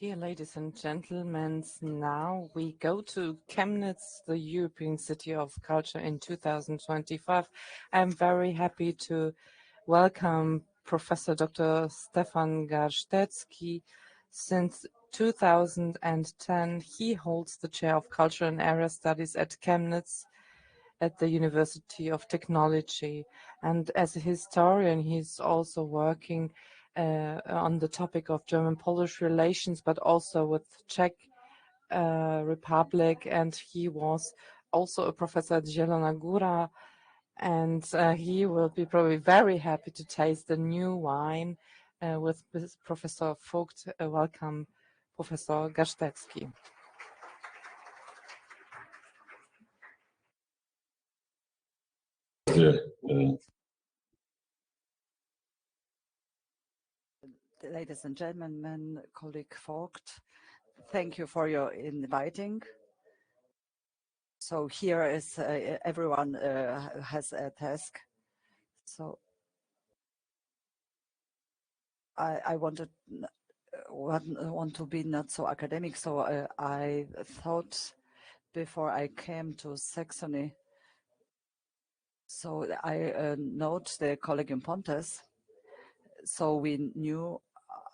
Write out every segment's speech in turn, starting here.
Dear ladies and gentlemen, now we go to Chemnitz, the European City of Culture in 2025. I'm very happy to welcome Professor Dr. Stefan Garsztecki. Since 2010, he holds the chair of Culture and Area Studies at Chemnitz at the University of Technology. And as a historian, he's also working on the topic of German-Polish relations, but also with Czech Republic. And he was also a professor at Zielona Góra. And he will be probably very happy to taste the new wine with Professor Vogt. Welcome, Professor Garsztecki. Ladies and gentlemen, colleague Vogt, thank you for your inviting. So here is everyone has a task. So I want to be not so academic. So I thought before I came to Saxony. So I note the Collegium Pontes. So we knew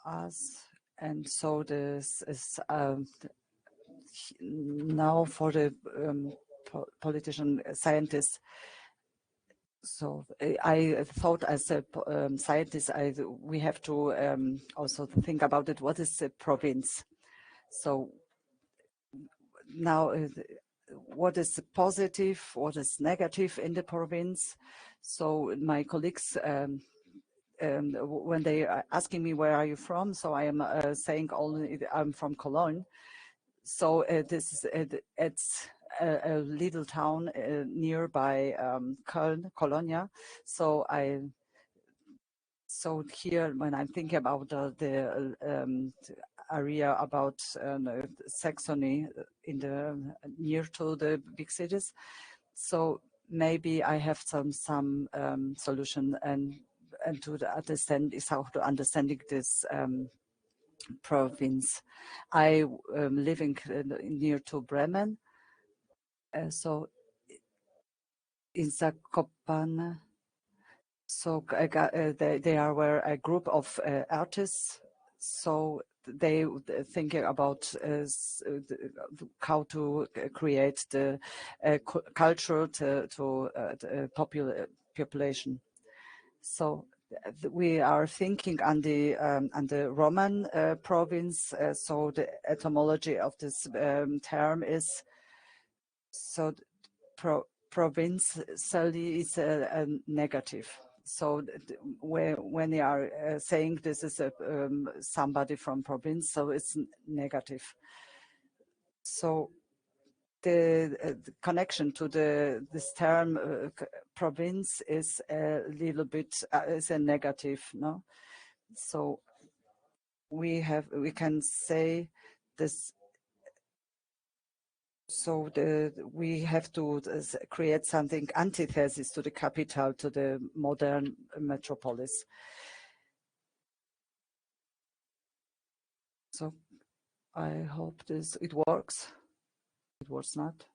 us, and so this is now for the politician scientists. So I thought as a scientist, we have to also think about it. What is a province? So now, what is positive? What is negative in the province? So my colleagues, when they are asking me where are you from, so I am saying only I'm from Cologne. So this is it's a little town nearby Köln, Cologne. So here when I'm thinking about the area about Saxony in the near to the big cities, so maybe I have some solution and to understand is how to understanding this province. I am living near to Bremen, so in Zakopane. So they were a group of artists. So they thinking about how to create the culture to the population. So we are thinking on the Roman province. So the etymology of this term is so provincially is a negative. So when they are saying this is somebody from province, so it's negative. So the connection to this term province is a little bit is a negative, no? So we can say this. So we have to create something antithesis to the capital, to the modern metropolis. So I hope it works. It works not.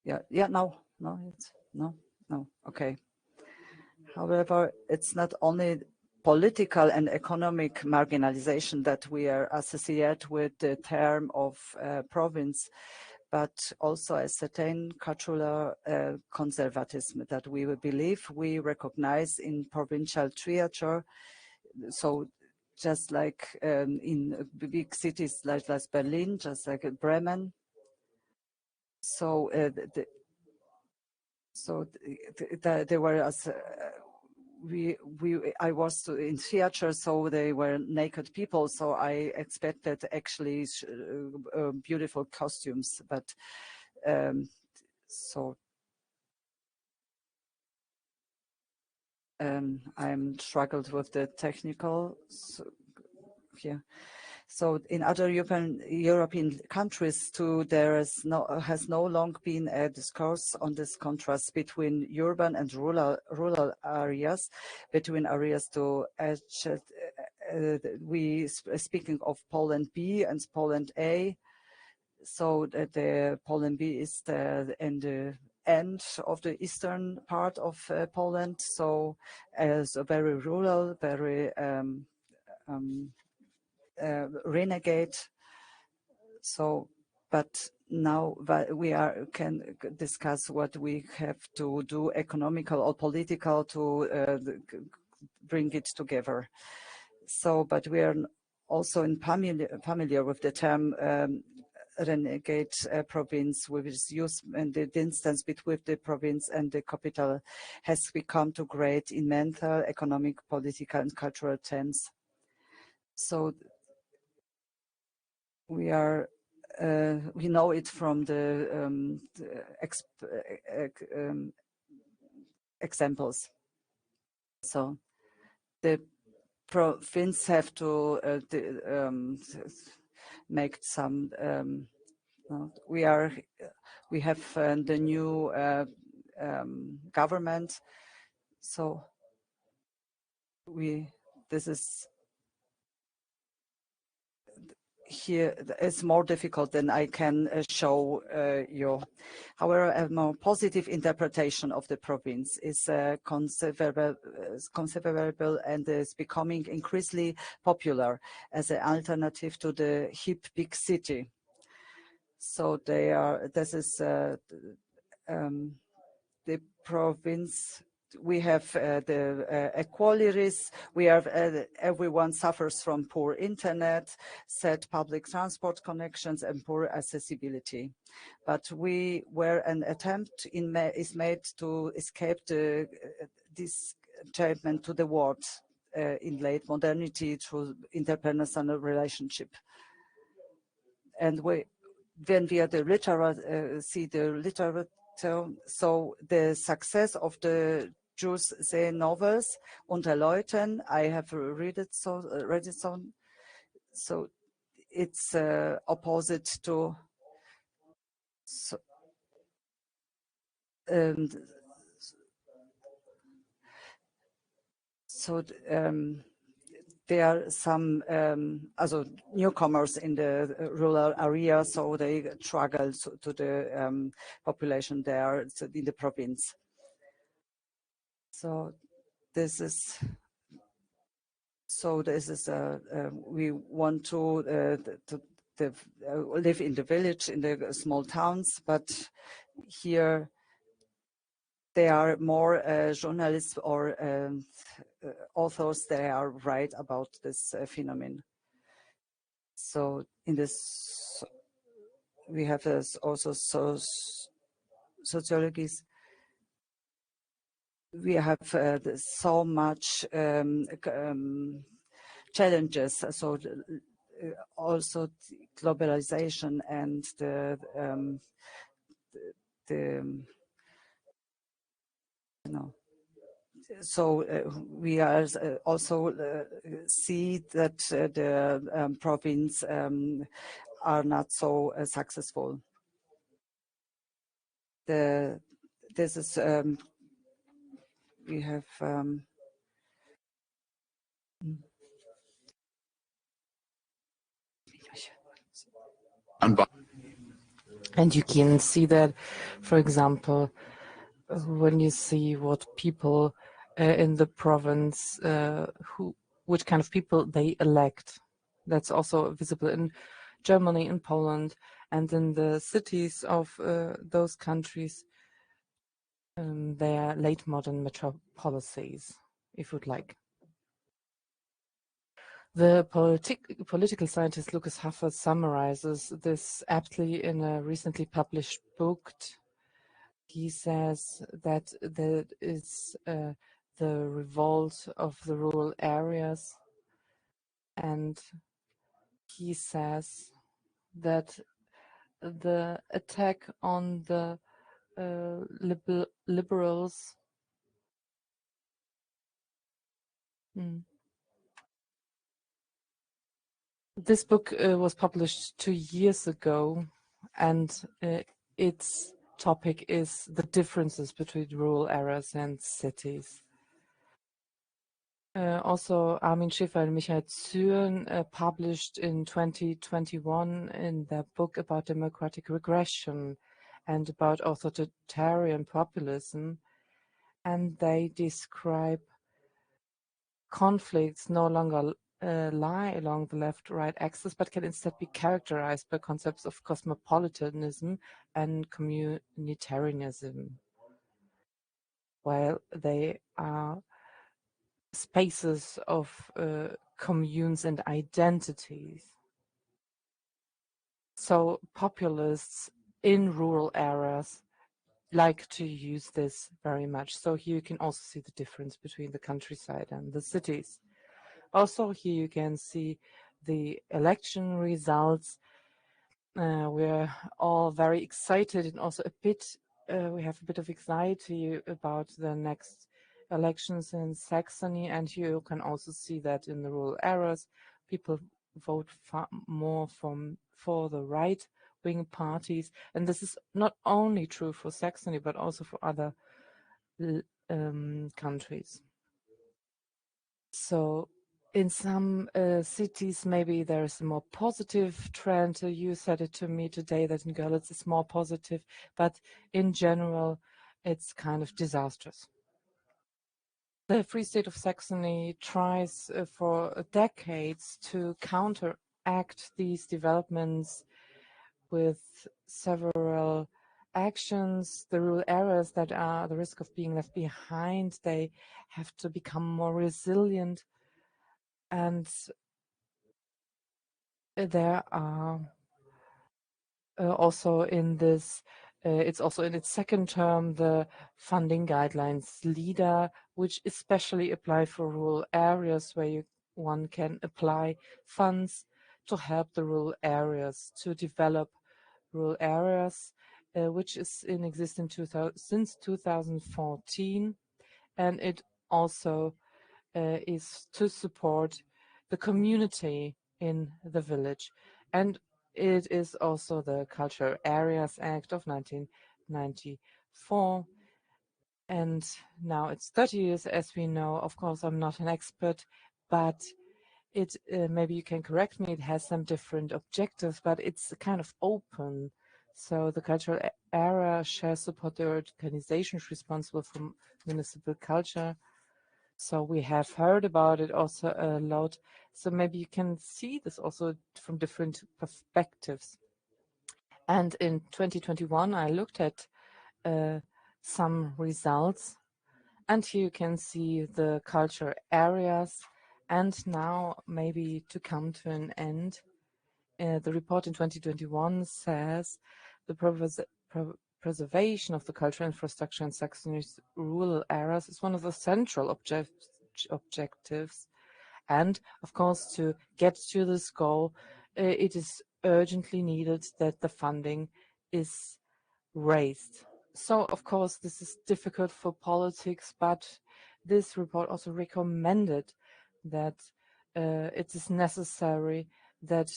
Yeah. No. Okay. However, it's not only political and economic marginalization that we are associated with the term of province, but also a certain cultural conservatism that we believe we recognize in provincial theater. So just like in big cities like Berlin, just like Bremen. So there were I was in theater, so they were naked people. So I expected actually beautiful costumes, but so I'm struggled with the technical. Here. So in other European countries too, has no long been a discourse on this contrast between urban and rural areas, between areas to we speaking of Poland B and Poland A. So the Poland B is in the end of the eastern part of Poland. So as a very rural, very renegade. So, but now we can discuss what we have to do, economical or political, to bring it together. So, but we are also familiar with the term renegade province, which is used in the distance between the province and the capital has become too great in mental, economic, political, and cultural terms. So we know it from the examples. So the province have to make some. We have the new government, so this is. Here it's more difficult than I can show you. However, a more positive interpretation of the province is considerable and is becoming increasingly popular as an alternative to the hip big city. So this is the province. We have the equalities. We have everyone suffers from poor internet, sad public transport connections, and poor accessibility. But where an attempt is made to escape this treatment to the world in late modernity through interpersonal relationship. And when we are see the literature. So the success of the Jules Verne novels, Unter Leuten, I have read it so. So it's opposite to. There are some newcomers in the rural area, so they struggle to the population there in the province. So this is we want to live in the village, in the small towns, but here there are more journalists or authors that are right about this phenomenon. So in this, we have also sociologists. We have so much challenges. So also globalization and so we are also see that the province are not so successful. This is we have. And you can see that, for example, when you see what people in the province, which kind of people they elect. That's also visible in Germany, in Poland, and in the cities of those countries. They are late modern metropolises, if you'd like. The political scientist Lucas Haffer summarizes this aptly in a recently published book. He says that there is the revolt of the rural areas, and he says that the attack on the liberals This book was published 2 years ago, and its topic is the differences between rural areas and cities. Also, Armin Schäfer and Michael Zürn published in 2021 in their book about democratic regression and about authoritarian populism, and they describe conflicts no longer lie along the left-right axis, but can instead be characterized by concepts of cosmopolitanism and communitarianism, while they are spaces of communes and identities. So populists in rural areas like to use this very much. So here you can also see the difference between the countryside and the cities. Also here you can see the election results. We're all very excited and also a bit, we have a bit of anxiety about the next elections in Saxony, and you can also see that in the rural areas, people vote more for the right-wing parties, and this is not only true for Saxony but also for other countries. So in some cities, maybe there's a more positive trend. You said it to me today that in Görlitz it's more positive, but in general, it's kind of disastrous. The Free State of Saxony tries for decades to counteract these developments with several actions. The rural areas that are at the risk of being left behind, they have to become more resilient. And there are also in this, it's also in its second term, the funding guidelines leader, which especially apply for rural areas where one can apply funds to help the rural areas to develop rural areas, which is in existence since 2014. And it also is to support the community in the village. And it is also the Cultural Areas Act of 1994. And now it's 30 years, as we know. Of course, I'm not an expert, but it maybe you can correct me. It has some different objectives, but it's kind of open. So the cultural area shall support the organizations responsible for municipal culture. So we have heard about it also a lot. So maybe you can see this also from different perspectives. And in 2021, I looked at some results, and here you can see the culture areas. And now maybe to come to an end, the report in 2021 says the preservation of the cultural infrastructure in Saxony's rural areas is one of the central objectives. And of course, to get to this goal, it is urgently needed that the funding is raised. So, of course, this is difficult for politics, but this report also recommended that it is necessary that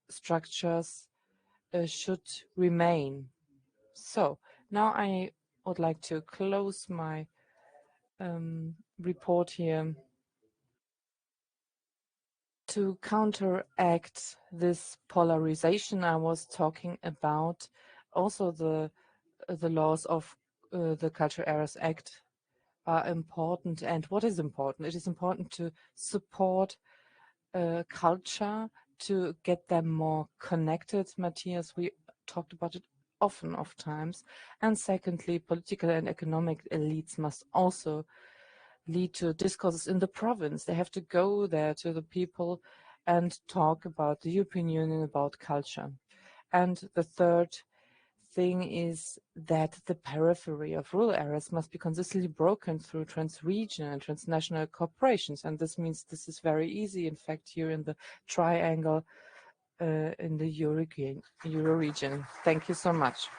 structures should remain. So now I would like to close my report here. To counteract this polarization I was talking about, also the laws of the Cultural Areas Act are important. And what is important? It is important to support culture, to get them more connected. Matthias, we talked about it often of times. And secondly, political and economic elites must also lead to discourses in the province. They have to go there to the people and talk about the European Union, about culture. And the third thing is that the periphery of rural areas must be consistently broken through trans-regional and transnational corporations. And this means this is very easy, in fact, here in the triangle in the Euro region. Thank you so much.